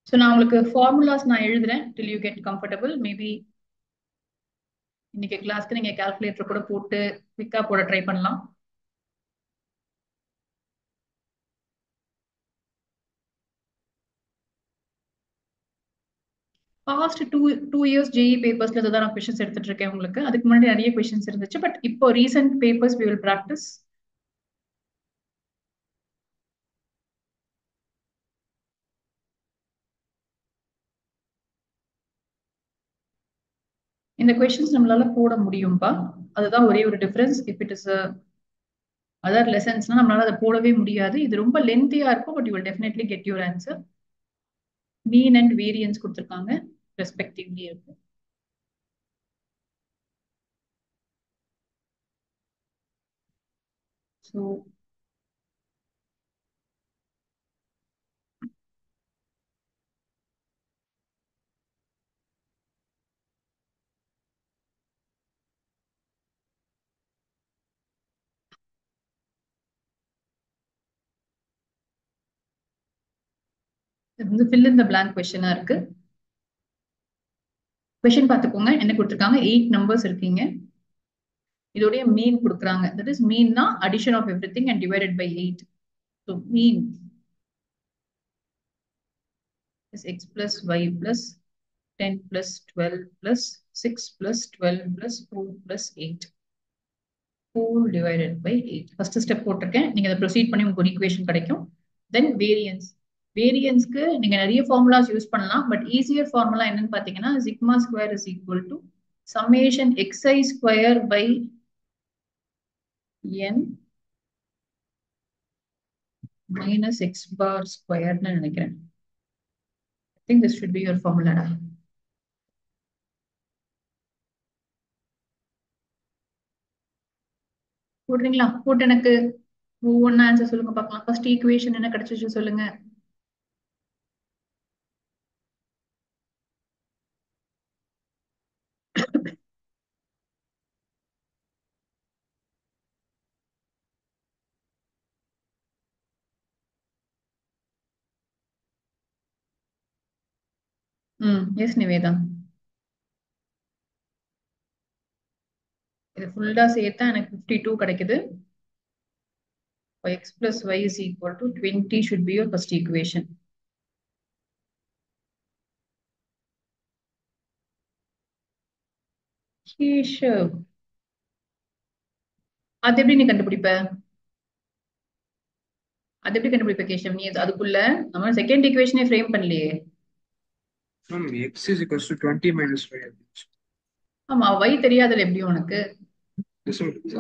So நான் உங்களுக்கு formulas நான் எழுதுறேன் till you get comfortable. Maybe இன்னைக்கு கிளாஸ்க்கு நீங்க கால்குலேட்டர் கூட போட்டு குவிக்கா போட ட்ரை பண்ணலாம். பாஸ்ட் டூ இயர்ஸ் ஜேஇ பேப்பர்ஸ்ல தான் நான் கொஸ்டின்ஸ் எடுத்துட்டு இருக்கேன் உங்களுக்கு. அதுக்கு முன்னாடி நிறைய கொஸ்டின்ஸ் இருந்துச்சு, பட் இப்போ recent papers we will practise. இந்த கொஸ்டின்ஸ் நம்மளால போட முடியும்பா. அதுதான் ஒரே ஒரு difference. If it is other லெசன்ஸ்னா நம்மளால அதை போடவே முடியாது. இது ரொம்ப லென்த்தியா இருக்கும், but you will definitely get your answer. Mean and variance கொடுத்துருக்காங்க, ரெஸ்பெக்டிவ்லி இருக்கு. ஸோ இது வந்து fill in the blank கொஸ்டினா இருக்கு. கொஸ்டின் பார்த்துக்கோங்க, என்ன கொடுத்துருக்காங்க. 8 நம்பர்ஸ் இருக்கீங்க. இதோடைய மீன் கொடுக்குறாங்க. தட் இஸ் மீன்னா addition of everything and divided by 8. So mean is x plus y plus 10 plus 12 plus 6 plus 12 plus 4 plus 8 whole divided by 8. First step போட்டிருக்கேன், நீங்க அதை ப்ரொசீட் பண்ணி உங்களுக்கு ஒரு ஈக்குவேஷன் கிடைக்கும். தென் வேரியன்ஸ். வேரியன்ஸ்க்கு நீங்க நிறைய ஃபார்முலாஸ் யூஸ் பண்ணலாம், பட் ஈஸியர் ஃபார்முலா என்னன்னு பாத்தீங்கன்னா sigma square is equal to summation xi square by n minus x bar ஸ்கொயர்னு நினைக்கிறேன். I think this should be your formula. போடுறீங்களா? போட்டு எனக்கு ஒவ்வொன்னா ஆன்சர் சொல்லுங்க பார்க்கலாம். ஃபர்ஸ்ட் ஈக்குவேஷன் என்ன கிடைச்சிச்சு சொல்லுங்க. எஸ் நிவேதா. இது ஃபுல்லா சேர்த்தா எனக்கு 52 கிடைக்குது. x plus y is equal to 20 should be your first equation. Keshav. அது எப்படி நீ கண்டுபிடிப்ப? அது எப்படி கண்டுபிடிப்ப கேஷவ்? நீ அதுக்குள்ள நம்ம செகண்ட் ஈக்குவேஷனே ஃப்ரேம் பண்ணலையே. x is equals to 20 minus 5. ஆமா, y தெரியாதுல எப்படி உனக்கு?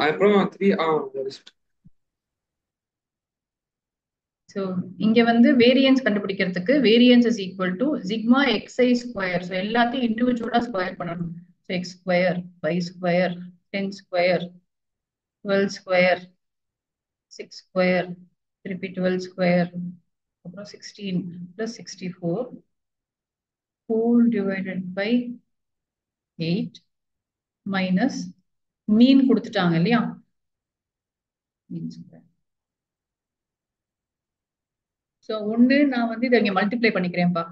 அப்புறம் 3 ஸோ இங்க வந்து வேரியன்ஸ் கண்டுபிடிக்கிறதுக்கு variance is equal to sigma xi square. So எல்லாத்தையும் இண்டிவிஜுவலா ஸ்கொயர் பண்ணணும். So x square, y square, 10 square, 12 square, 6 square, திருப்பி 12 ஸ்கொயர், அப்புறம் 16 plus 64 whole divided by 8 minus mean கொடுத்துட்டாங்க இல்லையா? Mean square. ஸோ ஒன்று நான் வந்து இதை இங்கே மல்டிப்ளை பண்ணிக்கிறேன்ப்பா.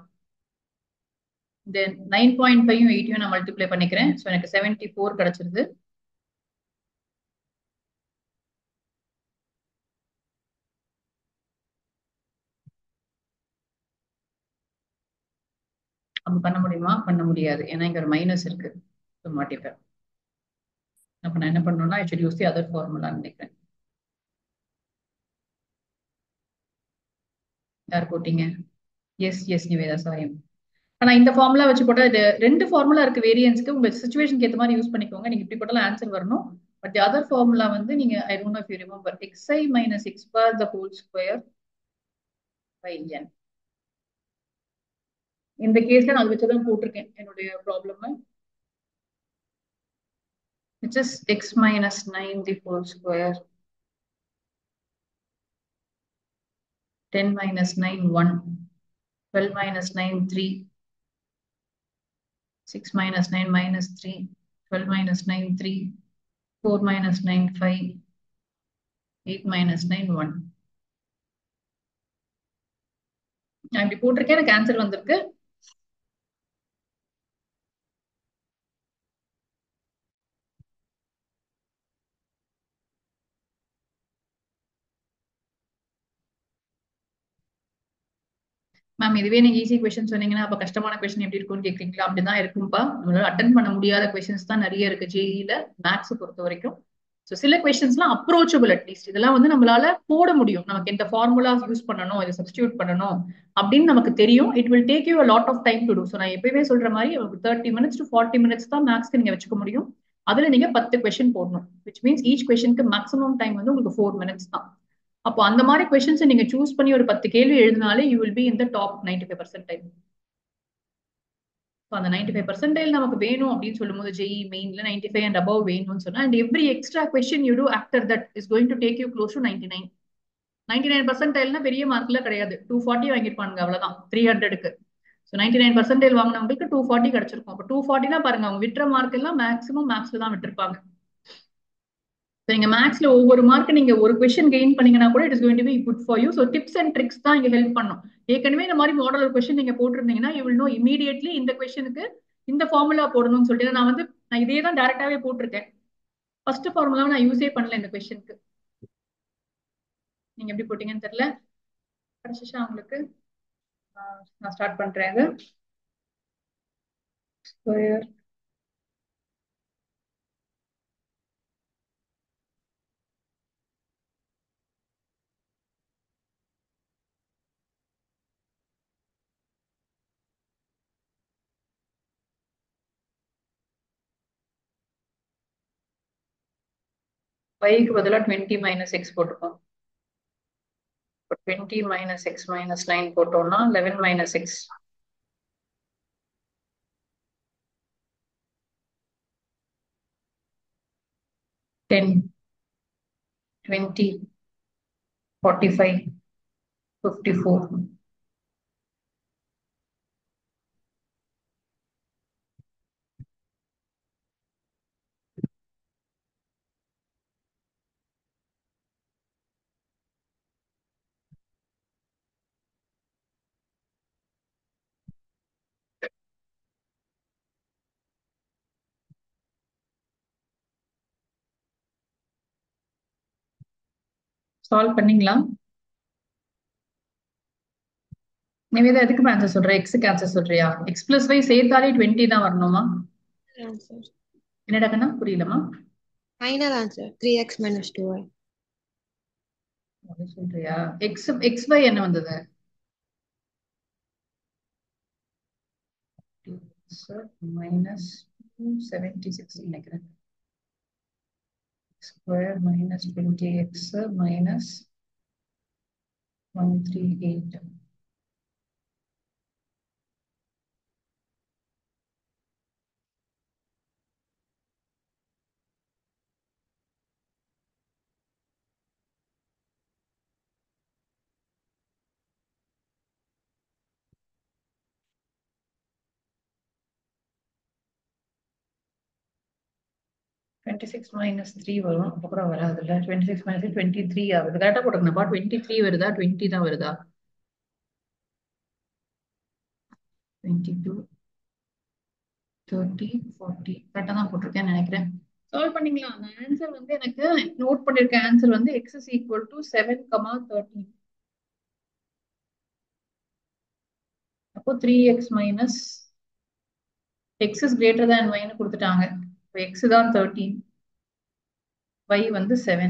தென் 9.5 8 நான் மல்டிப்ளை பண்ணிக்கிறேன். ஸோ எனக்கு 74 கிடைச்சிருது. அப்படி பண்ண முடியுமா? பண்ண முடியாது, ஏன்னா இங்க ஒரு மைனஸ் இருக்கு. ஸோ மாட்டிப்பேன். அப்ப நான் என்ன பண்ணணும்னா I should use the other ஃபார்முலான்னு நினைக்கிறேன். யார் போட்டீங்க? Yes Nivetha, sorry. ஆனா இந்த ஃபார்முலா வச்சு போட்டா இது ரெண்டு ஃபார்முலா இருக்கு வேரியன்ஸ்க்கு. உங்க சிச்சுவேஷனுக்கு ஏற்ற மாதிரி யூஸ் பண்ணிக்கோங்க. நீங்க இப்படி போட்டாலும் ஆன்சர் வரணும். பட் தி அதர் ஃபார்முலா வந்து நீங்க ஐ don't know if you remember xi minus x bar the whole square by n. இந்த கேஸ்ல நான் அது வச்சுதான் போட்டிருக்கேன் என்னுடைய problem. which is x minus 9 the whole square, 10 minus 9 1, 12 minus 9 3, 6 minus 9 minus 3, 12 minus 9 3, 4 minus 9 5, 8 minus 9 1. நான் இப்படி போட்டிருக்கேன், எனக்கு ஆன்சர் வந்திருக்கு. மேம் இதுவே நீங்க ஈஸி கொஸ்டின் சொன்னீங்கன்னா அப்ப கஷ்டமான கொஸ்டின் எப்படி இருக்கும்னு கேக்குறீங்களா? அப்படிதான் இருக்கும்பா. நம்மளால அட்டன் பண்ண முடியாத கொஸ்டின்ஸ் தான் நிறைய இருக்கு ஜேஇல மேக்ஸ் பொறுத்த வரைக்கும். ஸோ சில கொஸ்டின்ஸ்லாம் அப்ரோச்சபிள், அட்லீஸ்ட் இதெல்லாம் வந்து நம்மளால போட முடியும். நமக்கு எந்த ஃபார்முலா யூஸ் பண்ணணும், இதை சப்ஸ்டியூட் பண்ணணும் அப்படின்னு நமக்கு தெரியும். It will take you lot of time to do. So நான் எப்பயுமே சொல்ற மாதிரி 30 minutes to 40 minutes தான் மேக்ஸ்க்கு நீங்க வச்சுக்க முடியும். அதுல நீங்க 10 கொஸ்டின் போடணும். விச் மீன்ஸ் ஈச் கொஸ்டினுக்கு மேக்ஸிமம் டைம் வந்து உங்களுக்கு 4 minutes தான். அப்போ அந்த மாதிரி கொஸ்டின்ஸ் நீங்க சூஸ் பண்ணி ஒரு 10 கேள்வி எழுதினாலே you will be in the top 95%. அந்த 95% நமக்கு வேணும் அப்படின்னு சொல்லும்போது ஜெய் மெயின்ல 95 அண்ட் அபவ் வேணும்னு சொன்னா and every extra question you do after that is going to take you close to 99 பெரிய மார்க்ல கிடையாது. 240 வாங்கிருப்பாங்க அவ்வளவுதான் 300க்கு. ஸோ 99% வாங்கினவங்களுக்கு 240 கிடைச்சிருக்கும். அப்போ 240 தான் பாருங்க, அவங்க விட்டுற மார்க் எல்லாம் மேக்ஸிமம் மேக்ஸ்ல தான் விட்டுருப்பாங்க. நீங்க மேக்ஸ்ல ஒவ்வொரு மார்க் நீங்க ஒரு கொஸ்டின் கெயின் பண்ணீங்கன்னா கூட it is going to be good for you. So tips and tricks தான் இங்க ஹெல்ப் பண்ணும். ஏற்கனவே இந்த மாதிரி மாடல் ஒரு கொஸ்டின் நீங்க போட்டிருந்தீங்கன்னா யூ வில் நோ இமீடியட்லி இந்த கொஸ்டினுக்கு இந்த ஃபார்முலா போடணும்னு சொல்லிட்டு நான் இதே தான் டேரக்டாவே போட்டிருக்கேன். ஃபர்ஸ்ட் ஃபார்முலாவை நான் யூஸே பண்ணல இந்த கொஸ்டினுக்கு. நீங்க எப்படி போட்டீங்கன்னு தெரியல. கிடைச்சிச்சா உங்களுக்கு? நான் ஸ்டார்ட் பண்றேன். இது ஸ்கொயர் y-க்கு பதிலா 20 - x போட்டுப்போம். 20 - x - 9 போட்டோம்னா 11 - x 10 20 45 54. சால்வ் பண்ணீங்களா? நிவேதா எதுக்கு ஆன்சர் சொல்ற? எக்ஸுக்கு ஆன்சர் சொல்றியா? எக்ஸ் பிளஸ் ஒய் சேர்த்தாலே 20 தான் வரணுமா? ஆன்சர் என்னடா கண்ணா புரியலமா? Final answer 3x - 2y. அப்படி சொல்றியா? எக்ஸ் எக்ஸ் ஒய் என்ன வந்தது? மைனஸ் 276 நினைக்கிறேன். Square minus 20x minus 138. -3 வரும். அப்ப கூட வராதுல்ல. 26 - 23 ஆகுது. கரெக்டா போட்டுக்கணும்ப்பா. 23 வருதா 20 தான் வருதா? 22 30 40 கரெக்டா தான் போட்டிருக்கேன்னு நினைக்கிறேன். சால்வ் பண்ணீங்களா? அந்த ஆன்சர் வந்து எனக்கு நோட் பண்ணிருக்க ஆன்சர் வந்து x is equal to 7, 13. அப்போ 3x minus x is greater than y ன்னு கொடுத்துட்டாங்க. இப்போ x தான் 13, y வந்து 7.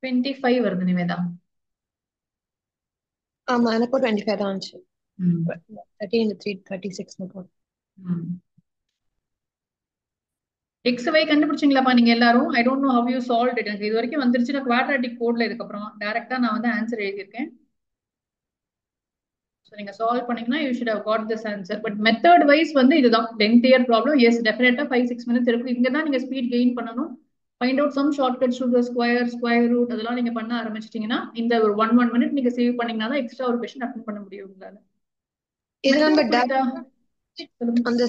$25 வருது நிவேதா. ஆமா எனக்கு 25 தான் ஆன்சர். ம் 30 into 3 36 போட்டு. ம் x y கண்டுபிடிச்சிங்களாப்பா நீங்க எல்லாரும்? ஐ don't know how you solve it. எனக்கு இது வரைக்கும் வந்துருச்சு. நான் குவாட்ராட்டிக் போடல. இதுக்கப்புறம் டைரக்டா நான் வந்து ஆன்சர் எழுதியிருக்கேன். ஸோ நீங்க சால்வ் பண்ணீங்கன்னா you should have got this answer. But method wise வந்து இதுதான் 10th இயர் ப்ராப்ளம். எஸ் டெஃபினட்டா 5-6 மினிட்ஸ் இருக்கு. இங்க தான் நீங்க ஸ்பீட் கெயின் பண்ணணும். Find out some shortcuts to the square, square root அதெல்லாம் நீங்க பண்ண ஆரம்பிச்சிட்டீங்கன்னா இந்த ஒரு 1 minute நீங்க சேவ் பண்ணீங்கன்னா தான் எக்ஸ்ட்ரா ஒரு கொஸ்டின் அட்டெண்ட் பண்ண முடியும் உங்களால. இது நம்ம மெத்தட் புரியுதா? சொல்லுங்க. அந்த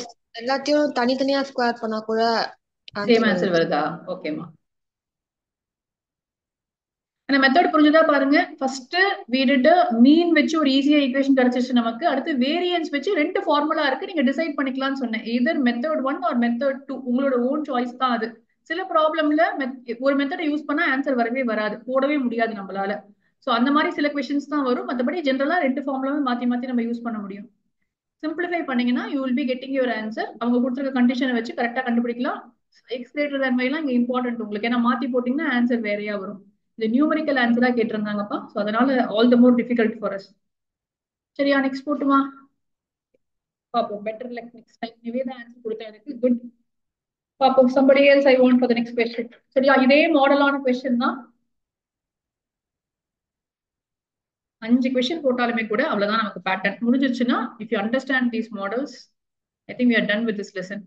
எல்லாத்தையும் தனித்தனியா ஸ்கொயர் பண்ணா கூட சேம் ஆன்சர் ஆன்சர் வருது. வருதா? ஓகேமா. அந்த மெத்தட் புரிஞ்சுதா பாருங்க. ஃபர்ஸ்ட் we did a மீன் வச்சு ஒரு ஈஸியா ஈக்குவேஷன் கிடைச்சிச்சு நமக்கு. அடுத்து வேரியன்ஸ் வச்சு ரெண்டு ஃபார்முலா இருக்கு, நீங்க டிசைட் பண்ணிக்கலாம்னு சொன்னேன். either மெத்தட் 1 ஆர் மெத்தட் 2, உங்களோட ஓன் சாய்ஸ் தான் அது. சில ப்ராப்ளம்ல ஒரு மெத்தடை யூஸ் பண்ணா ஆன்சர் வரவே வராது, போடவே முடியாது நம்மளால. சோ அந்த மாதிரி சில கொஸ்டின்ஸ் தான் வரும். மற்றபடி ஜென்ரலா ரெண்டு ஃபார்முலாவும் மாத்தி மாத்தி நம்ம யூஸ் பண்ண முடியும். சிம்பிளிஃபை பண்ணீங்கன்னா you will be getting your answer. அவங்க கொடுத்துருக்க கண்டிஷனை வச்சு கரெக்டா கண்டுபிடிக்கலாம். எக்ஸ் கிரேட்டர் தன் எல்லாம் இங்க இம்பார்ட்டன்ட் உங்களுக்கு, ஏன்னா மாத்தி போட்டீங்கன்னா ஆன்சர் வேறையா வரும். இது நியூமரிக்கல் ஆன்சரா கேட்டிருந்தாங்கப்பா, சோ அதனால all the more difficult for us. சரியா, நெக்ஸ்ட் போட்டுமா பாப்போம். Better luck next time. Nivetha answer கொடுத்தா எனக்கு குட். பாப்போம் somebody else I want for the next question. சரியா, இதே மாடலான கொஸ்டின் தான். 5 கொஸ்டின் போட்டாலுமே கூட அவ்வளவுதான் நமக்கு பேட்டர்ன் முடிஞ்சிருச்சுன்னா, if you understand these models, I think we are done with this lesson.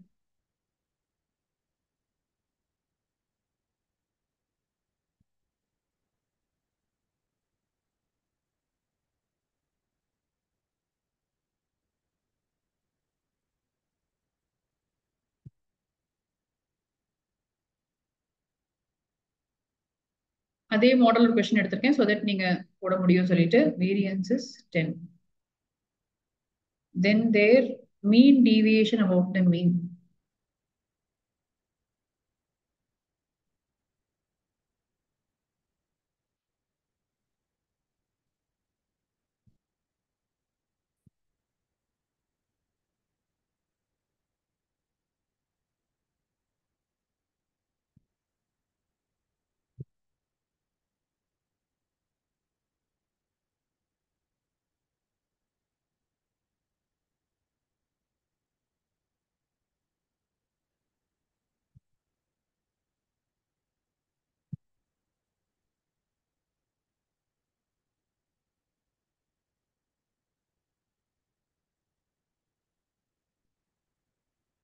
அதே மாடல் கொஸ்டின் எடுத்திருக்கேன் so that நீங்க போட முடியும் சொல்லிட்டு. variance is 10, then their mean deviation about the mean.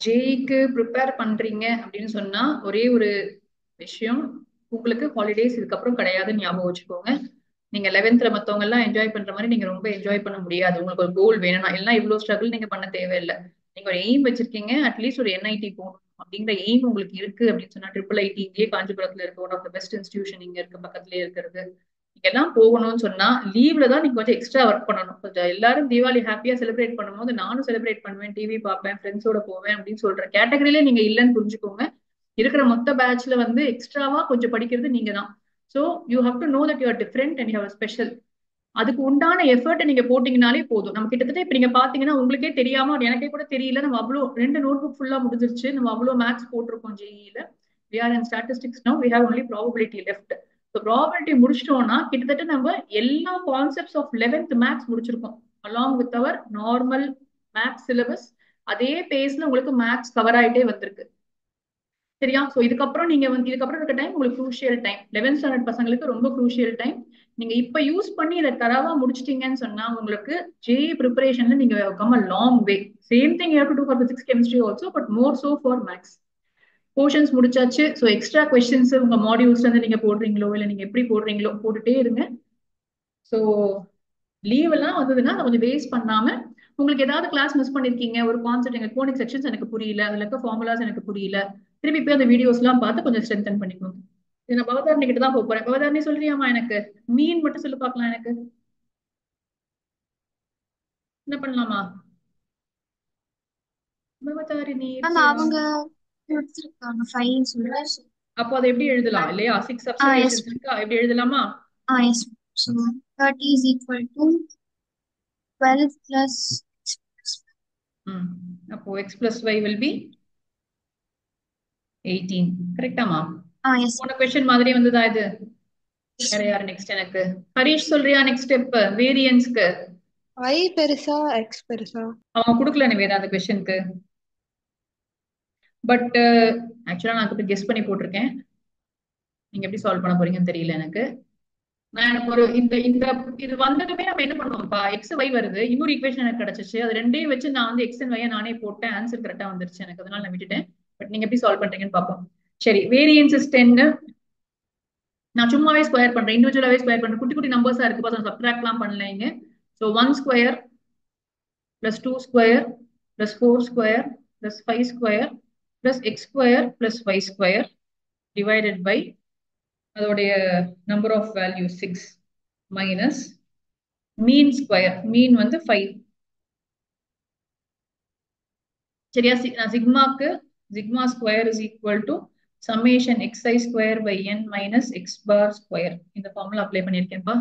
ஜேஇக்கு ப்ரிப்பேர் பண்றீங்க அப்படின்னு சொன்னா ஒரே ஒரு விஷயம், உங்களுக்கு ஹாலிடேஸ் இதுக்கப்புறம் கிடையாதுன்னு ஞாபகம் வச்சுக்கோங்க. நீங்க 11th மத்தவங்க எல்லாம் என்ஜாய் பண்ற மாதிரி நீங்க ரொம்ப என்ஜாய் பண்ண முடியாது. உங்களுக்கு ஒரு கோல் வேணும்னா எல்லாம் இவ்வளவு ஸ்ட்ரகிள் நீங்க பண்ண தேவையில்லை. நீங்க ஒரு எய்ம் வச்சிருக்கீங்க, அட்லீஸ்ட் ஒரு என்ஐடி போகணும் அப்படிங்கிற எய்ம் உங்களுக்கு இருக்கு அப்படின்னு சொன்னா, ட்ரிபிள் ஐடி இங்கே காஞ்சிபுரத்துல இருக்க one of the best institution இங்க இருக்க பக்கத்துலயே இருக்கிறது, எல்லாம் போகணும்னு சொன்னா லீவ்ல தான் நீங்க கொஞ்சம் எக்ஸ்ட்ரா ஒர்க் பண்ணணும். கொஞ்சம் எல்லாரும் தீபாவளி ஹாப்பியா செலிப்ரேட் பண்ணும்போது நானும் செலிப்ரேட் பண்ணுவேன், டிவி பார்ப்பேன், ஃப்ரெண்ட்ஸோட போவேன் அப்படின்னு சொல்ற கேட்டகரியில நீங்க இல்லைன்னு புரிஞ்சுக்கோங்க. இருக்கிற மொத்த பேட்ச்ல வந்து எக்ஸ்ட்ராவா கொஞ்சம் படிக்கிறது நீங்க தான். So you have to know that you are different and you have special. அதுக்கு உண்டான எஃபர்ட் நீங்க போட்டீங்கனாலே போதும். நம்ம கிட்டத்தட்ட இப்ப நீங்க பாத்தீங்கன்னா உங்களுக்கே தெரியாம, எனக்கே கூட தெரியல, நம்ம அவ்வளோ 2 நோட் புக் ஃபுல்லா முடிஞ்சிருச்சு. நம்ம அவ்வளவு மேத்ஸ் போட்டிருக்கோம் ஜேஇல. we are in statistics now, we have only probability left. so probability முடிச்சிட்டோம்னா கிட்டத்தட்ட நம்ம எல்லா கான்செப்ட்ஸ் ஆஃப் 11th மேத்ஸ் முடிச்சிருக்கோம் along with our normal maths syllabus. அதே பேஸ்ல உங்களுக்கு மேத்ஸ் கவர் ஆயிட்டே வந்திருக்கு. சரியா, சோ இதுக்கப்புறம் நீங்க வந்து இதுக்கப்புறம் இருக்க டைம் உங்களுக்கு க்ரூஷியல் டைம். 11th ஸ்டாண்டர்ட் பசங்களுக்கு ரொம்ப க்ரூஷியல் டைம். நீங்க இப்ப யூஸ் பண்ணி இதை தரவா முடிச்சிட்டீங்கன்னு சொன்னா உங்களுக்கு ஜேஇ ப்ரிப்பரேஷன்ல நீங்க come a long way. Same thing you have to to for physics chemistry also, but more so for maths. Portions முடிச்சாச்சு. ஸோ எக்ஸ்ட்ரா கொஸ்டின்ஸ் உங்க மாடியூல்ஸ்ல இருந்து நீங்க போடுறீங்களோ இல்ல நீங்க எப்படி போடுறீங்களோ போட்டுட்டே இருங்க. ஸோ லீவ் எல்லாம் வந்ததுன்னா அதை கொஞ்சம் வேஸ்ட் பண்ணாம, உங்களுக்கு ஏதாவது கிளாஸ் மிஸ் பண்ணிருக்கீங்க, ஒரு கான்செப்ட் எங்க கோனிக் செக்ஷன்ஸ் எனக்கு புரியல, அதுல இருக்க ஃபார்முலாஸ் எனக்கு புரியல, திருப்பி போய் அந்த வீடியோஸ் எல்லாம் பார்த்து கொஞ்சம் ஸ்ட்ரென்தன் பண்ணிக்கோங்க. இது நான் பவதாரணி கிட்ட தான் போறேன். பவதாரணி சொல்றியாமா, எனக்கு மீன் மட்டும் சொல்லி பார்க்கலாம். எனக்கு என்ன பண்ணலாமா பவதாரிணி? அவங்க கொடுத்திருக்காங்க 5 சொல்றாங்க. அப்போ அதை எப்படி எழுதலாம் இல்லையா? 6 அப்சர்வேஷன்ஸ் இருக்கா, எப்படி எழுதலாமா? Yes. So 30 is equal to 12 plus அப்போ x plus y will be 18. கரெக்டாமா? yes. போன क्वेश्चन மாதிரி வந்ததா இது? வேற யார் நெக்ஸ்ட்? எனக்கு ஹரிஷ் சொல்றியா நெக்ஸ்ட் ஸ்டெப் வேரியன்ஸ்க்கு? y பெருசா x பெருசா? அவங்க கொடுக்கல நிவேதா அந்த क्वेश्चनக்கு. பட் ஆக்சுவலா நான் இப்ப கெஸ் பண்ணி போட்டிருக்கேன். நீங்க எப்படி சால்வ் பண்ண போறீங்கன்னு தெரியல எனக்கு. நான் எனக்கு ஒரு இந்த இந்த இது வந்ததுமே நம்ம என்ன பண்ணுவோம்ப்பா, எக்ஸ் ஒய் வருது, இன்னொரு ஈக்குவேஷன் எனக்கு கிடைச்சிச்சு, அது ரெண்டையும் வச்சு நான் வந்து எக்ஸ் அண்ட் ஒய் நானே போட்டேன், ஆன்சர் கரெக்டா வந்துருச்சு எனக்கு, அதனால நான் விட்டுட்டேன். பட் நீங்க எப்படி சால்வ் பண்றீங்கன்னு பார்ப்போம். சரி, வேரியன்ஸ் இஸ் 10. நான் சும்மாவே ஸ்கொயர் பண்றேன், இண்டிவிஜுவலாவே ஸ்கொயர் பண்றேன். குட்டி குட்டி நம்பர்ஸா இருக்கு, பார்த்தா சப்ட்ராக்ட்லாம் பண்ணலைங்க. So 1 square plus 2 square plus 4 square plus 5 square plus x square plus y square divided by அதோடைய number of value 6 minus mean square mean வந்து 5. சரியா? நான் சிக்மாக்கு sigma square is equal to summation xi square by n minus x bar square. இந்த formula apply பண்ணியிருக்கேன்ப்பா.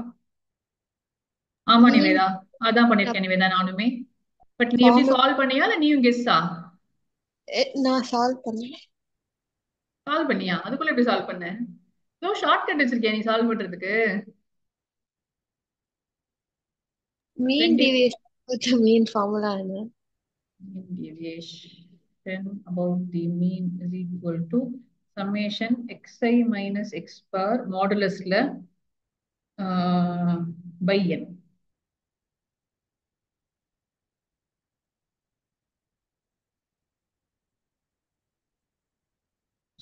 ஆமா mean Nivetha, அதான் பண்ணிருக்கேன் நிவேதா நானுமே. பட் நீ எப்படி சால்வ் பண்ணியா இல்ல நீயும் கெஸ்ஸா? நான் சால்வ் பண்ணேன். சால்வ் பண்ணியா? அதுக்குள்ள எப்படி சால்வ் பண்ண? ஷார்ட் கட் வச்சிருக்கியா நீ சால்வ் பண்றதுக்கு? மீன் டீவியேஷன் மீன் ஃபார்முலா என்ன? Mean deviation about the mean is equal to summation xi minus x bar modulusல by n.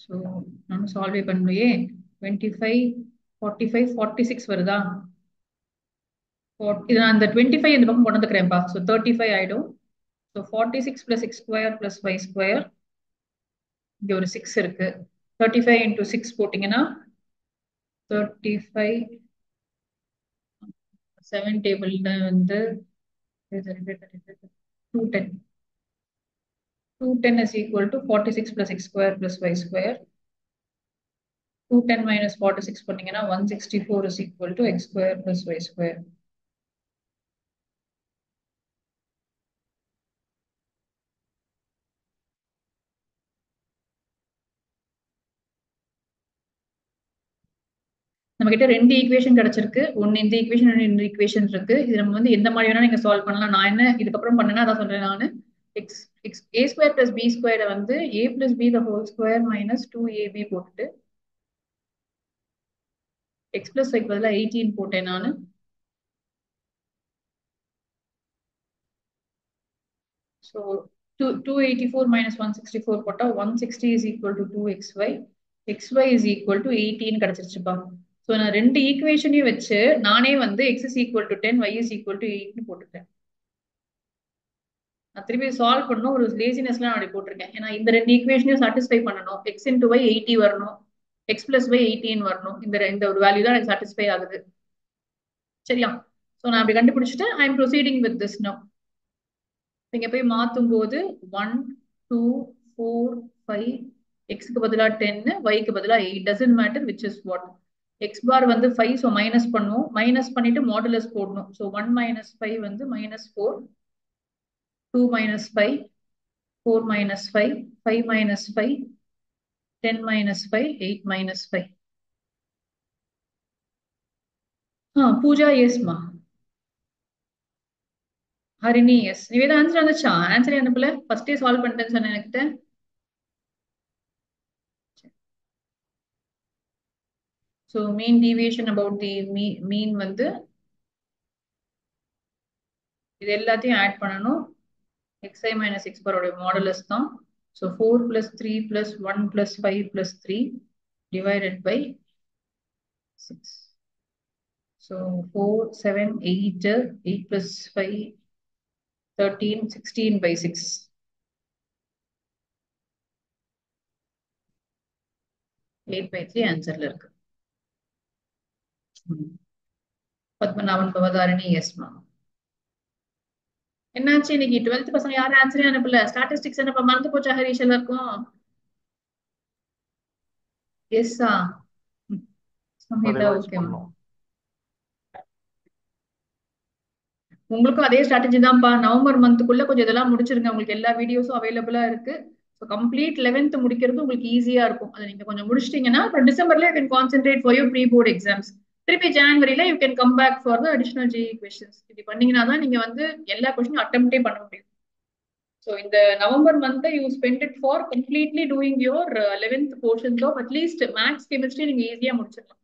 So நான் சால்வ் பண்ணுவே 25 45 46 வருதா? இது நான் இந்த 25 இந்த பக்கம் கொண்டு வந்துக்கிறேன்ப்பா. ஸோ 35 ஆயிடும். So 46 plus x square plus y square, இங்க ஒரு 6 இருக்கு. 35 இன்டூ 6 போட்டீங்கன்னா 35 7 டேபிள்ல வந்து 210. 210 is equal to 46 plus x square plus y square. 210 minus 46 பண்ணீங்கன்னா 164 is equal to x square plus y square. நம்ம கிட்ட ரெண்டு ஈக்குவேஷன் கிடைச்சிருக்கு. ஒன்னு இந்த ஈக்குவேஷன், இந்த ஈக்குவேஷன் இருக்கு. இது நம்ம வந்து எந்த மாதிரி வேணா நீங்க சால்வ் பண்ணலாம். நான் என்ன இதுக்கப்புறம் பண்ணேன்னா அதான் சொல்றேன் நானு. a square plus b square வந்து a plus b the whole square minus 2ab போட்டுட்டு x plus y பதிலா 18 போட்டேன் நானு. So 284 minus 164 போட்டா 160 is equal to 2xy. xy is equal to 18 கிடைச்சிருச்சுப்பா. So நான் ரெண்டு ஈக்குவேஷனையும் வச்சு நானே வந்து x is equal to 10, y is equal to 8 போட்டுட்டேன். நான் திருப்பி சால்வ் பண்ணணும், ஒரு லேசினஸ்லாம் அப்படி போட்டிருக்கேன். ஏன்னா இந்த ரெண்டு ஈக்குவேஷனையும் சாட்டிஸ்ஃபை பண்ணணும். x into y 80 வரணும், x plus y 18 வரணும். இந்த ஒரு வேல்யூ தான் எனக்கு சாட்டிஸ்ஃபை ஆகுது. சரியா? ஸோ நான் அப்படி கண்டுபிடிச்சிட்டு I am proceeding with this now. இங்க போய் மாத்தும் போது 1 2 4 5 எக்ஸ்க்கு பதிலா 10, ஒய்க்கு பதிலா 8, doesn't matter which is what. X bar வந்து 5, ஸோ மைனஸ் பண்ணுவோம். மைனஸ் பண்ணிட்டு மாடுலஸ் போடணும். ஸோ 1 minus 5 வந்து -4, 2 minus 5, 4 minus 5, 5 minus 5, 10 minus 5, 8 minus 5. Pooja எஸ்மா, ஹரிணி எஸ். நிவேதா ஆன்சர் வந்துச்சா? ஆன்சரே அனுப்பல, ஃபர்ஸ்டே சால்வ் பண்ணிட்டேன்னு சொன்னேன் என்கிட்ட. So mean deviation about the mean வந்து இது எல்லாத்தையும் ஆட் பண்ணணும். xi minus x bar ஓட மாடுலஸ் தான். So 4 plus 3 plus 1 plus 5 plus 3 divided by 6. So 4 7 8 8 plus 5 13 16 by 6. 8 by 3 ஆன்சர்ல இருக்கு. பத்மநாபன் பவதாரணி எஸ்மா. என்னாச்சு இன்னைக்கு 12th பசங்க யாரும் ஆன்சரே அனுப்பல? ஸ்டாட்டிஸ்டிக்ஸ் என்ன மறந்து போச்சா ஹரிஷ் எல்லாருக்கும்? எஸ்ஸா? சமீதா ஓகேமா. உங்களுக்கும் அதே ஸ்ட்ராட்டஜி தான்ப்பா. நவம்பர் மந்த்துக்குள்ள கொஞ்சம் இதெல்லாம் முடிச்சிருங்க. உங்களுக்கு எல்லா வீடியோஸும் அவைலபிளா இருக்கு. ஸோ கம்ப்ளீட் 11th முடிக்கிறது உங்களுக்கு ஈஸியா இருக்கும். அதை நீங்க கொஞ்சம் முடிச்சிட்டீங்கன்னா அப்புறம் டிசம்பர்ல you can concentrate for your pre board exams. திருப்பி ஜான்வரியில you can come back for the additional JEE questions. இப்படி பண்ணீங்கன்னா தான் நீங்க வந்து எல்லா கொஸ்டினும் அட்டெம்ப்டே பண்ண முடியும். ஸோ இந்த November month you spend it for completely doing your 11th portions of at least maths chemistry நீங்க ஈஸியா முடிச்சிடலாம்.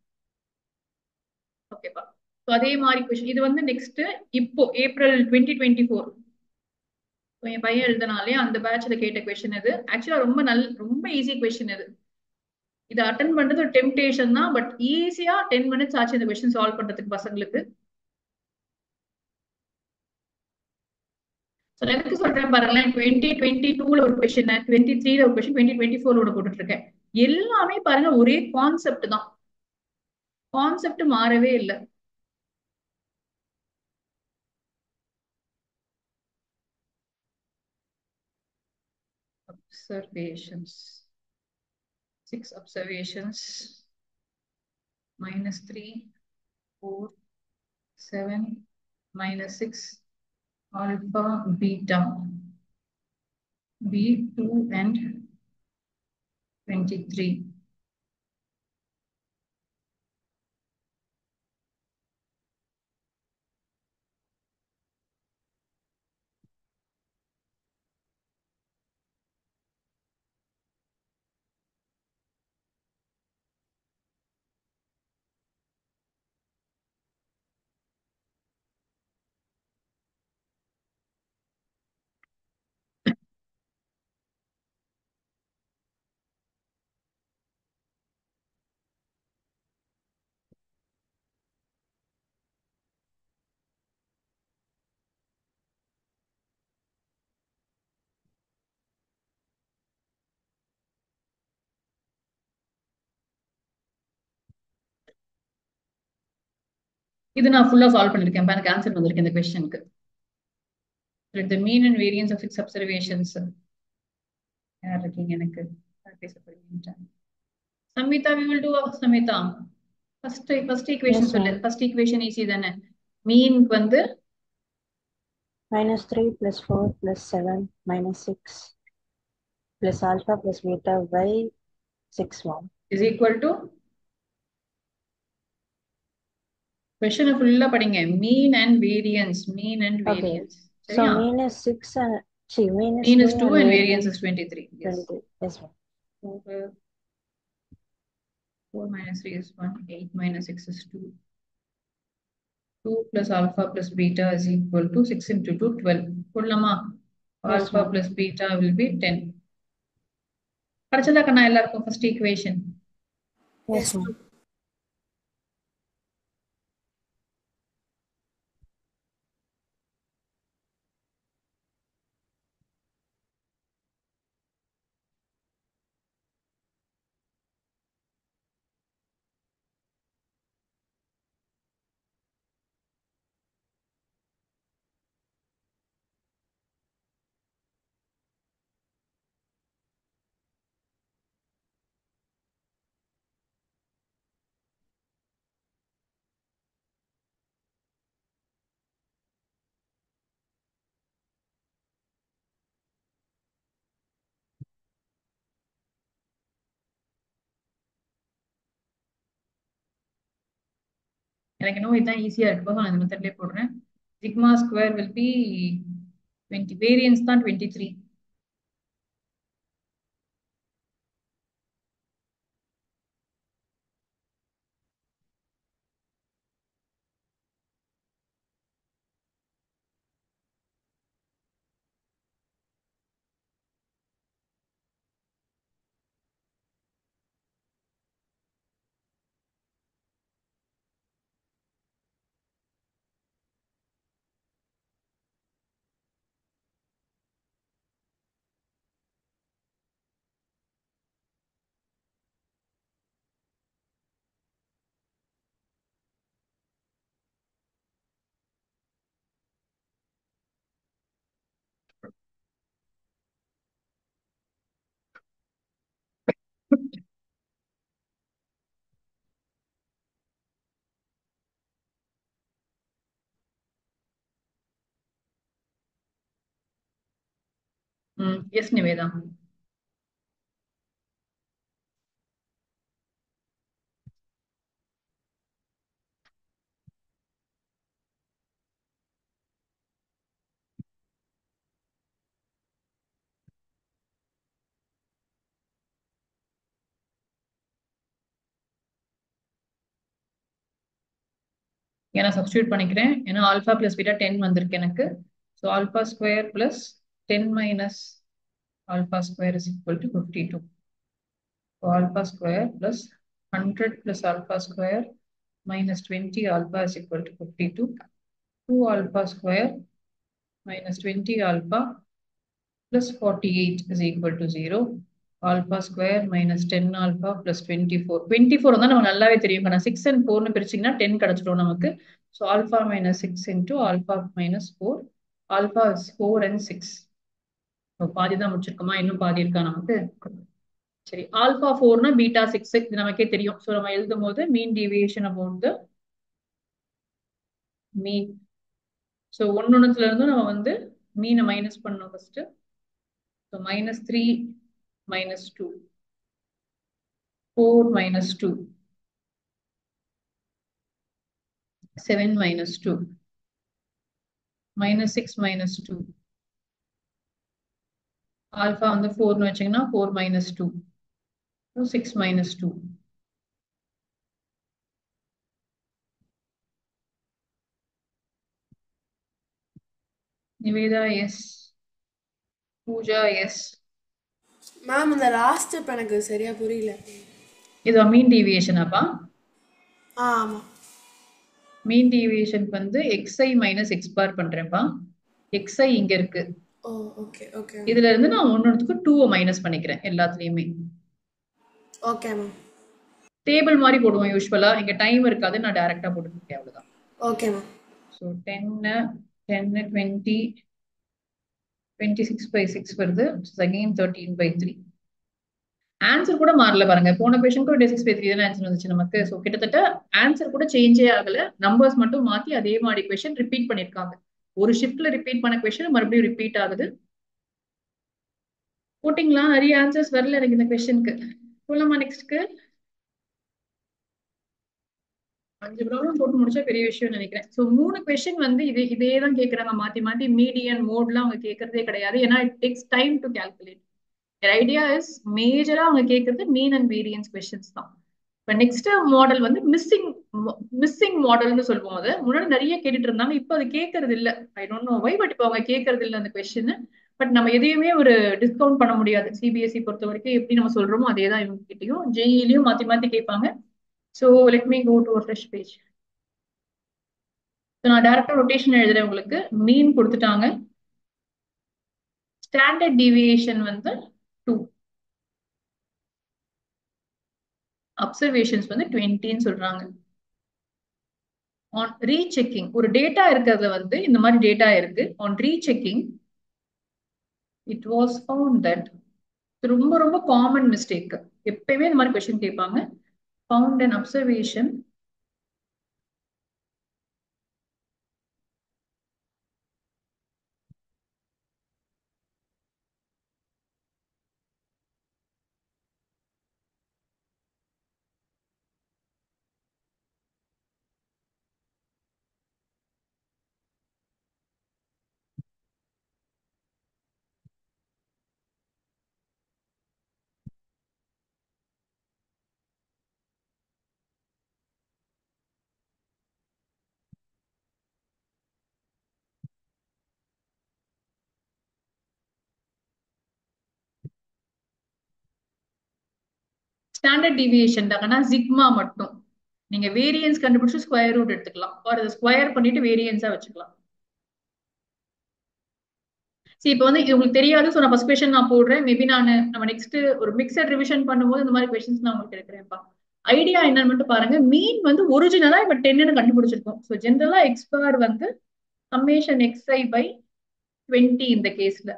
ஓகேப்பா. ஸோ அதே மாதிரி கொஸ்டின் இது வந்து நெக்ஸ்ட் இப்போ ஏப்ரல் 2024 என் பையன் எழுதினாலே அந்த பேட்ச்ல கேட்ட கொஸ்டின் இது. ஆக்சுவலா ரொம்ப ஈஸி கொஸ்டின் இது. இதை அட்டன் பண்றது ஒரு டெம்டேஷன் தான், பட் ஈஸியா 10 minutes ஆச்சு இந்த கொஸ்டின் சால்வ் பண்றதுக்கு பசங்களுக்கு. ஸோ எனக்கு சொல்றேன் பாருங்களேன், 2022ல ஒரு கொஸ்டின், 23ல ஒரு கொஸ்டின், 2024 போட்டுட்டு இருக்கேன். எல்லாமே பாருங்க ஒரே கான்செப்ட் தான். கான்செப்ட் மாறவே இல்லை. Observations. 6 observations. -3, 4, 7, -6, alpha, beta. B2 and 23. இது நான் ஃபுல்லா சால்வ் பண்ணிருக்கேன். எனக்கு ஆன்சர் வந்திருக்கு இந்த கொஸ்டினுக்கு. The mean and variance of 6 observations. யார் இருக்கீங்க எனக்கு பேச போறீங்க? Samitha, we will do Samitha. First equation சொல்லு. ஃபர்ஸ்ட் ஈக்குவேஷன் ஈஸி தானே. மீன் வந்து -3 + 4 + 7 -6 plus alpha plus beta by 6 is equal to, கொஸ்டினை ஃபுல்லா படிங்க. மீன் and variance, mean and Okay. Variance. So சரியா? mean is 6 and mean is mean 2 is 2 and variance is 23. Yes. 23. Yes, ma'am. 4 minus 3 is 1. 8 minus 6 is 2. 2 plus alpha plus beta is equal to 6 into 2, 12. Pullama. Yes, Alpha ma'am. plus beta will be 10. படிச்சதா கண்ணா எல்லாருக்கும் first equation? Yes, ma'am. எனக்கு இன்னும் இதுதான் ஈஸியா இருக்கு. நான் இந்த மெத்தட்லயே போடுறேன். Sigma square will be 20. Variance தான் 23. எஸ் நிவேதா. ஏன்னா சப்ஸ்டியூட் பண்ணிக்கிறேன். ஏன்னா ஆல்பா பிளஸ் பீட்டா 10 வந்திருக்கு எனக்கு. So alpha square plus 10 minus alpha square is equal to 52. So alpha square plus 100 plus alpha square minus 20 alpha is equal to 52. 2 alpha square minus 20 alpha plus 48 is equal to 0. Alpha square minus 10 alpha plus 24. 24 வந்து நம்ம நல்லாவே தெரியும். நான் 6 and 4 பிரிச்சிங்கன்னா 10 கிடைச்சிடும் நமக்கு. So alpha minus 6 into alpha minus 4. Alpha is 4 and 6. So பாதி தான் முடிச்சிருக்கோமா, இன்னும் பாதி இருக்கா நமக்கு. சரி, alpha 4 னா beta 6 இது நமக்கே தெரியும். So நம்ம எழுதும் போது mean deviation about the mean. So ஒன்னொன்னுல இருந்து நம்ம வந்து மீனை மைனஸ் பண்ணோம் first. So minus 3 minus 2. 4 minus 2. 7 minus 2. Minus 6 minus 2. Alpha on the 4 னு வச்சீங்கன்னா 4 minus 2. So 6 minus 2. Niveda, yes. Pooja, yes. Ma'am இந்த லாஸ்ட் ஸ்டெப் எனக்கு சரியா புரியல. இது மீன் டீவியேஷன் அப்பா. ஆமா. மீன் டீவியேஷன் வந்து xi minus x bar பண்றேன்ப்பா. xi இங்க இருக்கு. ஓ ஓகே ஓகே. இதுல இருந்து நான் ஒன்னொன்னுக்கு 2 மைனஸ் பண்ணிக்கிறேன் எல்லாத்துலயுமே. Okay ma'am. டேபிள் மாதிரி போடுவோம் யூசுவலா. இங்க டைம் இருக்காது, நான் டைரக்டா போட்டுருக்கேன் அவ்வளவுதான். Okay ma'am. So 10 20 26 by 6 வருது. Again 13 by 3. ஆன்சர் கூட மாறல பாருங்க. போன கொஸ்டின் கூட 26 by 3 தான் ஆன்சர் வந்துச்சு நமக்கு. ஸோ கிட்டத்தட்ட ஆன்சர் கூட சேஞ்சே ஆகல, நம்பர்ஸ் மட்டும் மாத்தி அதே மாதிரி கொஸ்டின் ரிப்பீட் பண்ணிருக்காங்க. ஒரு ஷிஃப்ட்ல ரிப்பீட் பண்ண கொஸ்டின் மறுபடியும் ரிப்பீட் ஆகுது. போட்டிங்களா? நிறைய ஆன்சர்ஸ் வரல எனக்கு இந்த கொஸ்டினுக்கு. போலாமா நெக்ஸ்ட்க்கு? 5 ப்ராப்ளம் போட்டு முடிச்சா பெரிய விஷயம் நினைக்கிறேன். ஸோ 3 கொஸ்டின் வந்து இதே தான் கேட்கறாங்க மாத்தி மாத்தி. மீடியன் மோட்லாம் அவங்க கேட்கறதே கிடையாது, ஏன்னா it takes time to calculate. Idea is மேஜரா அவங்க கேட்கறது மீன் அண்ட் வேரியன்ஸ் கொஸ்டின்ஸ் தான். இப்போ நெக்ஸ்ட் மாடல் வந்து மிஸ்ஸிங் மாடல்னு சொல்லுவோம். அது முன்னாடி நிறைய கேட்டுட்டு இருந்தாங்க, இப்போ அது கேட்கறது இல்ல. I don't know why, but இப்போ அவங்க கேட்கறது இல்ல அந்த கொஸ்டின். பட் நம்ம எதையுமே ஒரு டிஸ்கவுண்ட் பண்ண முடியாது. சிபிஎஸ்இ பொறுத்த வரைக்கும் எப்படி நம்ம சொல்றோமோ அதே தான் இவங்க கிட்டயும். ஜெயிலையும் மாத்தி மாத்தி கேட்பாங்க. So let me go to a fresh page. So நான் டைரக்டா ரொட்டேஷன் எழுதுறேன் உங்களுக்கு. மீன் கொடுத்துட்டாங்க. ஸ்டாண்டர்ட் டீவியேஷன் வந்து 2. அப்சர்வேஷன்ஸ் வந்து 20ன்னு சொல்றாங்க. ஆன் ரீசெக்கிங், ஒரு டேட்டா இருக்கிறதுல வந்து இந்த மாதிரி டேட்டா இருக்கு. On rechecking it was found that, ரொம்ப ரொம்ப காமன் மிஸ்டேக், எப்பயுமே இந்த மாதிரி கொஸ்டின் கேட்பாங்க. Found an observation standard deviation தாங்கன்னா சிக்மா மட்டும். நீங்க வேரியன்ஸ் கண்டுபிடிச்சு ஸ்கொயர் ரூட் எடுத்துக்கலாம், ஒரு ஸ்கொயர் பண்ணிட்டு வேரியன்ஸா வச்சுக்கலாம். சரி, இப்போ வந்து இது உங்களுக்கு தெரியாது. ஸோ நான் ஃபர்ஸ்ட் கொஸ்டின் நான் போடுறேன். மேபி நம்ம நெக்ஸ்ட் ஒரு மிக்சட் ரிவிஷன் பண்ணும்போது இந்த மாதிரி கொஸ்டின்ஸ் நான் உங்களுக்கு எடுக்கிறேன்ப்பா. ஐடியா என்னன்னு மட்டும் பாருங்க. மீன் வந்து ஒரிஜினலா இப்ப 10ன்னு கண்டுபிடிச்சிருக்கோம். ஸோ ஜென்ரலா எக்ஸ் பார் வந்து சம்மேஷன் xi by 20 இந்த கேஸ்ல.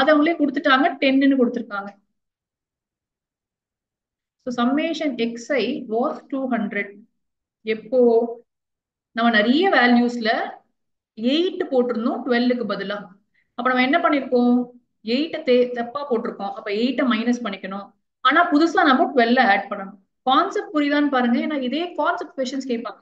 அதை அவங்களே கொடுத்துட்டாங்க, 10ன்னு கொடுத்துருக்காங்க. So summation xi was 200. எப்போ நம்ம நிறைய வேல்யூஸ்ல 8 போட்டிருந்தோம் 12க்கு பதிலா. அப்ப நம்ம என்ன பண்ணிருக்கோம், 8 தப்பா போட்டிருக்கோம். அப்ப 8 மைனஸ் பண்ணிக்கணும். ஆனா புதுசா நம்ம 12 ஆட் பண்ணணும். கான்செப்ட் புரியுதான்னு பாருங்க. ஏன்னா இதே கான்செப்ட் கொஸ்டின்ஸ் கேட்பாங்க.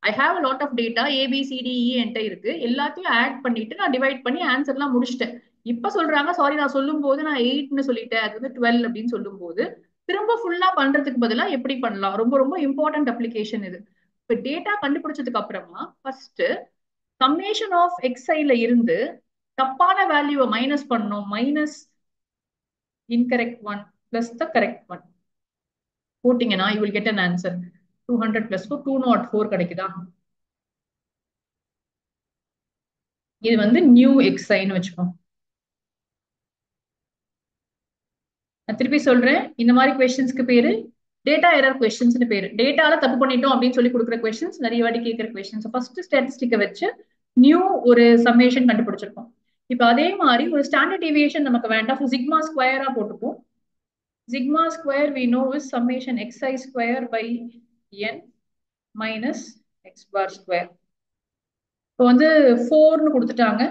I have lot of data ABCDE என்கிட்ட இருக்கு, எல்லாத்தையும் ஆட் பண்ணிட்டு நான் டிவைட் பண்ணி ஆன்சர்லாம் முடிச்சிட்டேன். இப்ப சொல்றாங்க, சாரி நான் சொல்லும் போது நான் 8ன்னு சொல்லிட்டேன், அது வந்து 12 அப்படின்னு சொல்லும் போது திரும்ப ஃபுல்லா பண்றதுக்கு பதிலா எப்படி பண்ணலாம். ரொம்ப ரொம்ப இம்பார்ட்டன்ட் அப்ளிகேஷன் இது. இப்ப டேட்டா கண்டுபிடிச்சதுக்கு அப்புறமா ஃபர்ஸ்ட் சம்மேஷன் ஆஃப் xi இருந்து தப்பான வேல்யூவை மைனஸ் பண்ணணும். Minus incorrect one plus the correct one போட்டீங்கன்னா you will get an answer. 200 plus 4 204 கிடைக்குதா? இது வந்து நியூ எக்ஸ்ஐன்னு வச்சுப்போம். நான் திருப்பி சொல்றேன், இந்த மாதிரி கொஸ்டின்ஸ்க்கு பேரு டேட்டா எரர் கொஸ்டின்ஸ்னு பேரு. டேட்டால தப்பு பண்ணிட்டோம் அப்படின்னு சொல்லி கொடுக்குற கொஸ்டின்ஸ், நிறைய வாட்டி கேட்கிற கொஸ்டின்ஸ். ஃபர்ஸ்ட் ஸ்டாட்டிஸ்டிக்கை வச்சு நியூ ஒரு சம்மேஷன் கண்டுபிடிச்சிருக்கோம். இப்போ அதே மாதிரி ஒரு ஸ்டாண்டர்ட் டீவியேஷன் நமக்கு வேண்டாம், சிக்மா ஸ்கொயரா போட்டுப்போம். Sigma square we know is summation xi square by n minus x bar square. இப்போ வந்து 4ன்னு கொடுத்துட்டாங்க.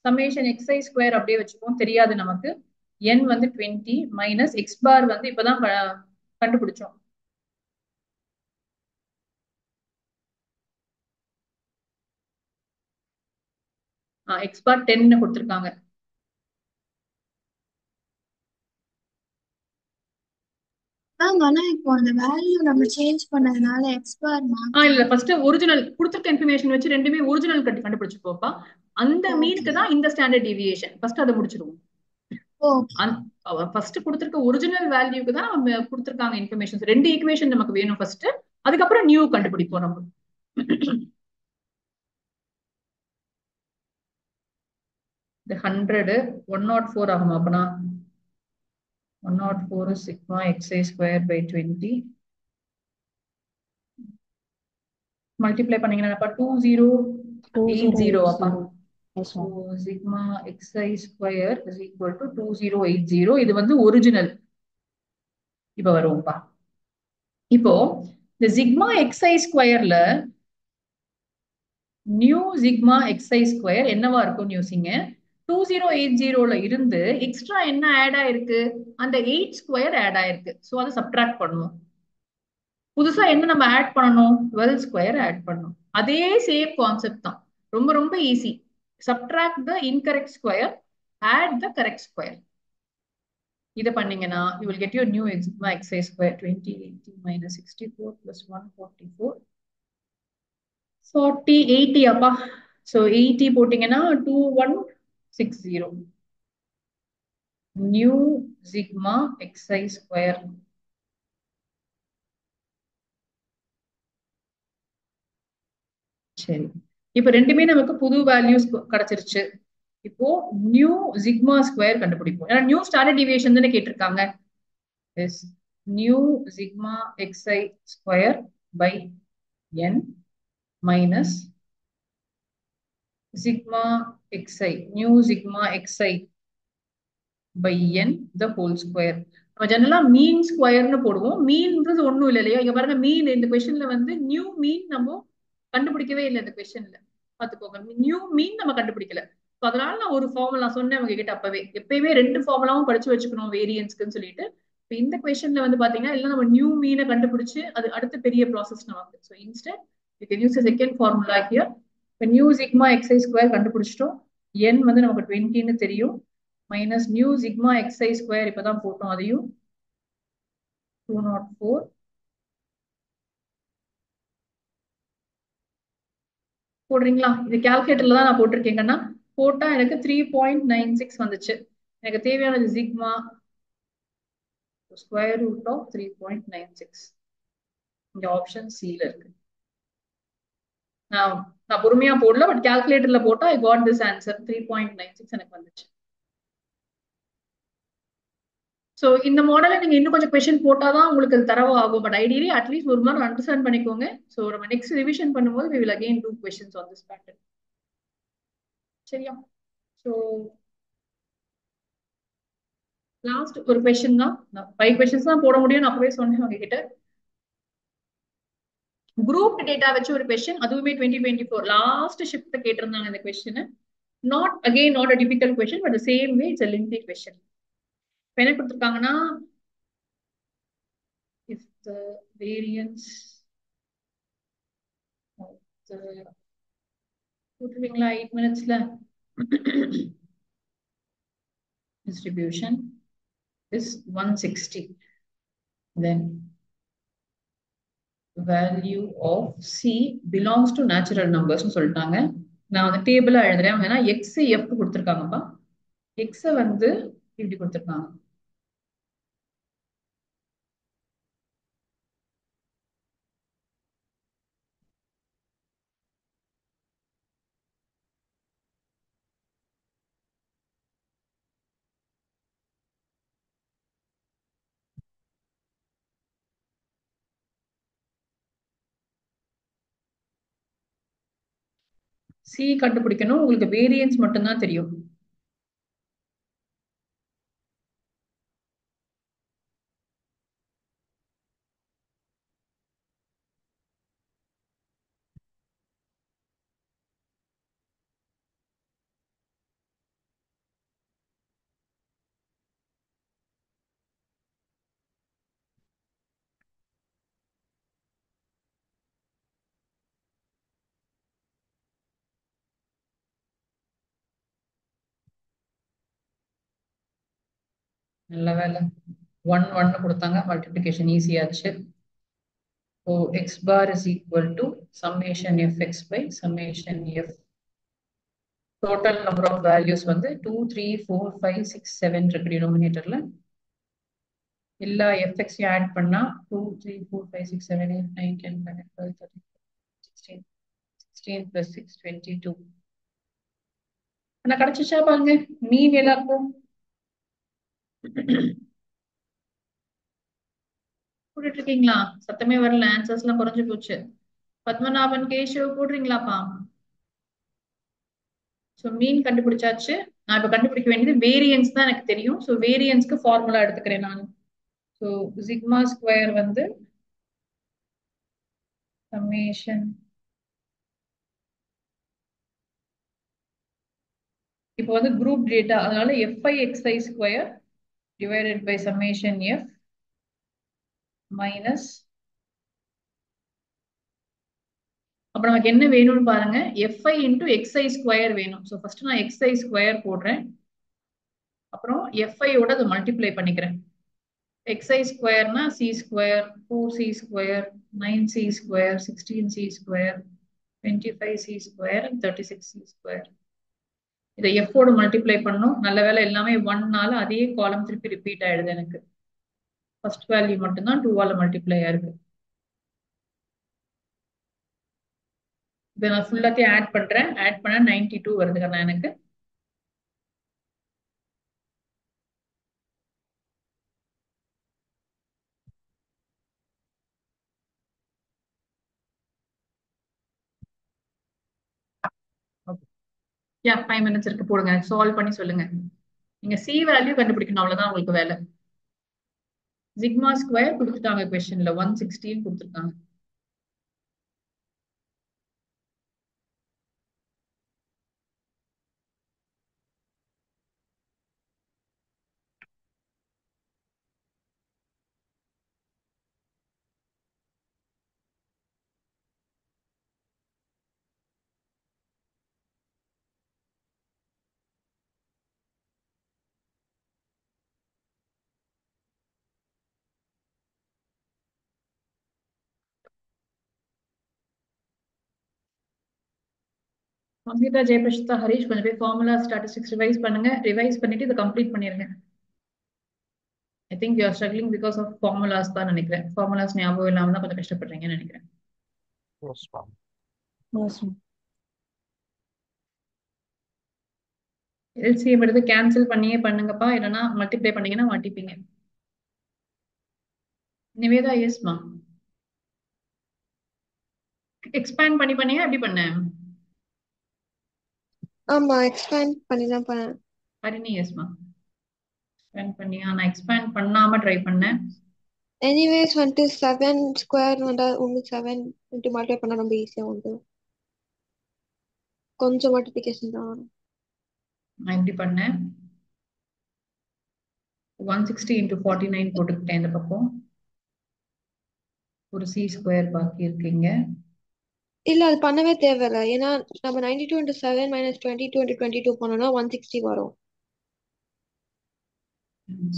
சம்மேஷன் xi ஸ்கொயர் அப்படியே வச்சுப்போம், தெரியாது நமக்கு. n வந்து 20 மைனஸ் x பார் வந்து இப்பதான் கண்டுபிடிச்சோம். x பார் 10 கொடுத்துருக்காங்க. ஆனா இப்போ அந்த வேல்யூ நம்ம சேஞ்ச் பண்ணதுனால எக்ஸ் பார் இல்ல ஃபர்ஸ்ட் ஒரிஜினல் கொடுத்துருக்க இன்ஃபர்மேஷன் வச்சு ரெண்டுமே ஒரிஜினல் கண்டுபிடிச்சுப்போப்பா. அந்த மீனுக்கு தான் இந்த ஸ்டாண்டர்ட் டீவியேஷன். ஃபர்ஸ்ட் அதை முடிச்சிருவோம். ஃபர்ஸ்ட் கொடுத்திருக்க ஒரிஜினல் வேல்யூக்கு தான் நம்ம கொடுத்திருக்காங்க இன்ஃபர்மேஷன். ரெண்டு ஈக்குவேஷன் நமக்கு வேணும் ஃபர்ஸ்ட், அதுக்கப்புறம் நியூ கண்டுபிடிப்போம் நம்ம. இந்த 100 104 ஆகும். அப்பனா 104 sigma xi square by 20 multiply பண்ணீங்கன்னா 2080 அப்பா. So sigma xi square is equal to 2080. இது வந்து ஒரிஜினல். இப்ப வருவோம்ப்பா. இப்போ இந்த சிக்மா xi ஸ்கொயர்ல நியூ சிக்மா xi ஸ்கொயர் என்னவா இருக்கும் யோசிங்க. 2080ல இருந்து எக்ஸ்ட்ரா என்ன ஆட் ஆயிருக்கு, அந்த 8 ஸ்கொயர் ஆட் ஆயிருக்கு. சோ அதை சப்ட்ராக்ட் பண்ணுவோம். புதுசா என்ன நம்ம ஆட் பண்ணணும், 12 ஸ்கொயர் ஆட் பண்ணணும். அதே சேம் கான்செப்ட் தான், ரொம்ப ரொம்ப easy. subtract the incorrect square, add the correct square. இத பண்ணீங்கன்னா you will get your new sigma xi square 2080 minus 64 plus 144 40 80 அப்பா. so 80 போட்டீங்கன்னா 2160 new sigma xi square. சரி, இப்ப ரெண்டுமே நமக்கு புது வேல்யூஸ் கிடைச்சிருச்சு. இப்போ நியூ சிக்மா ஸ்கொயர் கண்டுபிடிப்போம். ஏன்னா நியூ ஸ்டாண்டர்ட் டிவியேஷன் தானே கேட்டிருக்காங்க. is new sigma xi square by n minus sigma xi, new sigma xi by n the whole square. நம்ம ஜெனரலா மீன் ஸ்கொயர்னு போடுவோம். மீன்ன்றது ஒண்ணும் இல்லை இல்லையா. இங்க பாருங்க, மீன் இந்த கொஸ்டின்ல வந்து நியூ மீன் நம்ம கண்டுபிடிக்கவே இல்லை. இந்த கொஸ்டின்ல பாத்துக்கோங்க, நியூ மீன் நம்ம கண்டுபிடிக்கல. அதனால நான் ஒரு ஃபார்முலா சொன்னேன் உங்ககிட்ட அப்பவே, எப்பயுமே ரெண்டு ஃபார்முலாவும் படிச்சு வச்சுக்கணும் வேரியன்ஸ்க்குன்னு சொல்லிட்டு. இப்போ இந்த கொஸ்டின்ல வந்து பாத்தீங்கன்னா எல்லாம் நம்ம நியூ மீனை கண்டுபிடிச்சு அது அடுத்த பெரிய ப்ராசஸ் நமக்கு. So instant you can use second formula here. இப்போ நியூ சிக்மா xi ஸ்கொயர் கண்டுபிடிச்சிட்டோம். n வந்து நமக்கு 20ன்னு தெரியும். Minus new sigma xi square இப்பதான் போட்டோம், அதையும் 204 போடுறீங்களா. இது கால்குலேட்டர்ல தான் நான் போட்டிருக்கேங்கன்னா, போட்டா எனக்கு 3.96 வந்துச்சு. எனக்கு தேவையானது சிக்மா ஸ்கொயர் ரூட் ஆஃப் 3.96. இங்க ஆப்ஷன் சில இருக்கு. நான் பொறுமையா போடல, பட் கால்குலேட்டர்ல போட்டா ஐ காட் திஸ் ஆன்சர் 3.96 எனக்கு வந்துச்சு. சோ இந்த மாடலை நீங்க இன்னும் கொஞ்சம் கொஸ்டின் போட்டாதான் உங்களுக்கு அது தரவா ஆகும். பட் ஐடியலி அட்லீஸ்ட் ஒரு மாதிரி அண்டர்ஸ்டாண்ட் பண்ணிக்கோங்க. சோ நம்ம நெக்ஸ்ட் ரிவிஷன் பண்ணும்போது we will again do questions on this pattern. சரியா? சோ லாஸ்ட் ஒரு கொஸ்டின் தான். 5 கொஸ்டின்ஸ் தான் போட முடியும், நான் அப்பவே சொன்னேன் உங்ககிட்ட. குரூப் டேட்டா வச்சு ஒரு கொஸ்டின், அதுவுமே 2024 லாஸ்ட் ஷிஃப்ட் கேட்டிருந்தாங்க இந்த question. Not again not a typical question, but same way it's a lengthy question. என்ன கொடுத்திருக்காங்கன்னா, if the variance of the போட்டுருவீங்களா 8 minutesல distribution is 160, then value of C belongs to natural numbers சொல்லிட்டாங்க. நான் அந்த டேபிள எழுதுறேன். ஏன்னா x f கொடுத்திருக்காங்கப்பா. x வந்து இப்படி கொடுத்திருக்காங்க. C கண்டுபிடிக்கணும், உங்களுக்கு வேரியன்ஸ் மட்டும்தான் தெரியும். நல்ல வேலை, 1 1 கொடுத்தாங்க, மல்டிப்ளிகேஷன் ஈஸியாச்சு. So x bar is equal to summation f x by summation f. Total number of values வந்து 2 3 4 5 6 7 இருக்கு டினோமினேட்டர்ல. எல்லா எஃப்எக்ஸையும் ஆட் பண்ணா 2 3 4 5 6 7 8 9 10 11 12 13 16 16 plus 6 22. ஆனா கிடைச்சிச்சா பாருங்க மீன் எல்லாருக்கும். போட்டுட்டு இருக்கீங்களா? சத்தமே வரல, ஆன்சர்ஸ் எல்லாம் குறைஞ்சு போச்சு. பத்மநாபன் கேஷவ் போடுறீங்களாப்பா? ஸோ மீன் கண்டுபிடிச்சாச்சு. நான் இப்ப கண்டுபிடிக்க வேண்டியது வேரியன்ஸ் தான் எனக்கு தெரியும். ஸோ வேரியன்ஸ்க்கு ஃபார்முலா எடுத்துக்கிறேன் நான். ஸோ சிக்மா ஸ்கொயர் வந்து சம்மேஷன், இப்போ வந்து குரூப் டேட்டா, அதனால f i x i square divided by summation f minus, அப்ப நமக்கு என்ன வேணும்னு பாருங்க, எஃப்ஐ இன்டூ எக்ஸ்ஐ ஸ்கொயர் வேணும். ஸோ ஃபர்ஸ்ட் நான் எக்ஸ்ஐ ஸ்கொயர் போடுறேன், அப்புறம் எஃப்ஐ ஓட அதை மல்டிப்ளை பண்ணிக்கிறேன். xi ஸ்கொயர்னா c square 4c square 9c square 16c square 25c square 36c square. இதை எஃப் ஓட மல்டிப்ளை பண்ணும். நல்ல வேலை எல்லாமே 1னால அதே காலம் திருப்பி ரிப்பீட் ஆயிடுது எனக்கு. ஃபர்ஸ்ட் வேல்யூ மட்டும்தான் 2ஆல மல்டிப்ளை ஆயிருக்கு. இதை நான் ஃபுல்லாத்தையும் ஆட் பண்றேன். ஆட் பண்ண 92 வருதுக்கண்ணா எனக்கு. யா 5 minutes இருக்கு, போடுங்க, சால்வ் பண்ணி சொல்லுங்க. நீங்க சி வேல்யூ கண்டுபிடிக்கணும், அவ்வளவுதான் உங்களுக்கு வேலை. சிக்மா ஸ்கொயர் கொடுத்துட்டாங்க கொஸ்டின்ல, 116 கொடுத்துருக்காங்க. சங்கீதா, ஜெயபிரஷ்தா, ஹரிஷ் கொஞ்சம் போய் ஃபார்முலா ஸ்டாட்டிஸ்டிக்ஸ் ரிவைஸ் பண்ணுங்க. ரிவைஸ் பண்ணிட்டு இதை கம்ப்ளீட் பண்ணிருங்க. I think you are struggling because of formulas தான் நினைக்கிறேன். ஃபார்முலாஸ் ஞாபகம் இல்லாம தான் கொஞ்சம் கஷ்டப்படுறீங்கன்னு நினைக்கிறேன். Yes, ma'am. Yes, ma'am. LCM எடுத்து கேன்சல் பண்ணியே பண்ணுங்கப்பா, இல்லைன்னா மல்டிப்ளை பண்ணீங்கன்னா மாட்டிப்பீங்க. நிவேதா, எஸ்மா. எக்ஸ்பேண்ட் பண்ணி பண்ணியா எப்படி பண்ணேன்? ஆமா எக்ஸ்பேண்ட் பண்ணி தான் பண்ணேன். ஹரிணி, எஸ்மா. எக்ஸ்பேண்ட் பண்ணியா? நான் எக்ஸ்பேண்ட் பண்ணாம ட்ரை பண்ணேன். எனிவேஸ் வந்துட்டு 7 ஸ்கொயர் வந்தா ஒன்று 7 இன்ட்டு மல்டிப்ளை பண்ணா ரொம்ப ஈஸியா வந்து கொஞ்சம் மல்டிப்ளிகேஷன் தான் வரும். நான் எப்படி பண்ணேன்? 160 into 49 போட்டுக்கிட்டேன் இந்த பக்கம். ஒரு சி ஸ்கொயர் பாக்கி இருக்குங்க. இல்ல அது பண்ணவே தேவையில்ல, ஏன்னா நம்ம 92 into 7 minus 22 into 22 பண்ணோம்னா 160 வரும்.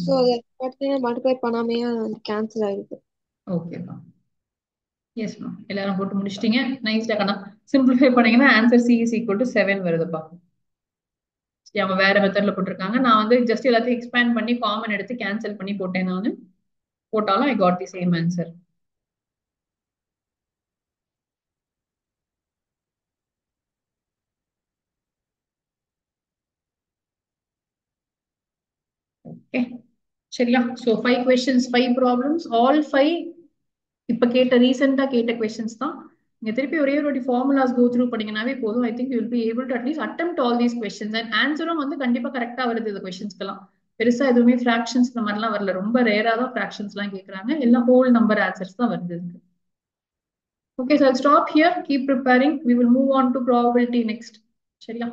ஸோ அதை மல்டிப்ளை பண்ணாமே கேன்சல் ஆயிடுது. ஓகேப்பா, எஸ்மா. எல்லாரும் போட்டு முடிச்சிட்டீங்க. நைஸ்டா கண்ணா. சிம்பிளிஃபை பண்ணீங்கன்னா answer C is equal to 7 வருதுப்பா. சரி, அவங்க வேற மெத்தட்ல போட்டிருக்காங்க. நான் வந்து ஜஸ்ட் எல்லாத்தையும் எக்ஸ்பேண்ட் பண்ணி காமன் எடுத்து கேன்சல் பண்ணி போட்டேன். நான் போட்டாலும் I got the same answer. Okay, சரியா? ஸோ 5 questions 5 problems, all 5 இப்ப கேட்ட ரீசெண்டா கேட்ட கொஸ்டின்ஸ் தான். நீங்க திருப்பி ஒரே ஒரு வாட்டி ஃபார்முலாஸ் கோ த்ரூ பண்ணீங்கன்னாவே போதும். I think you will be able to at least attempt all these questions and ஆன்சரும் வந்து கண்டிப்பா கரெக்டா வருது இந்த கொஸ்டின்ஸ்க்கெல்லாம். பெருசா எதுவுமே ஃபிராக்ஷன்ஸ் இந்த மாதிரிலாம் வரல. ரொம்ப ரேரா தான் ஃபிராக்ஷன்ஸ் எல்லாம் கேட்கறாங்க. எல்லாம் ஹோல் நம்பர் ஆன்சர்ஸ் தான் வருது. Okay, so I'll stop here. Keep preparing. We will move on to probability next. சரியா?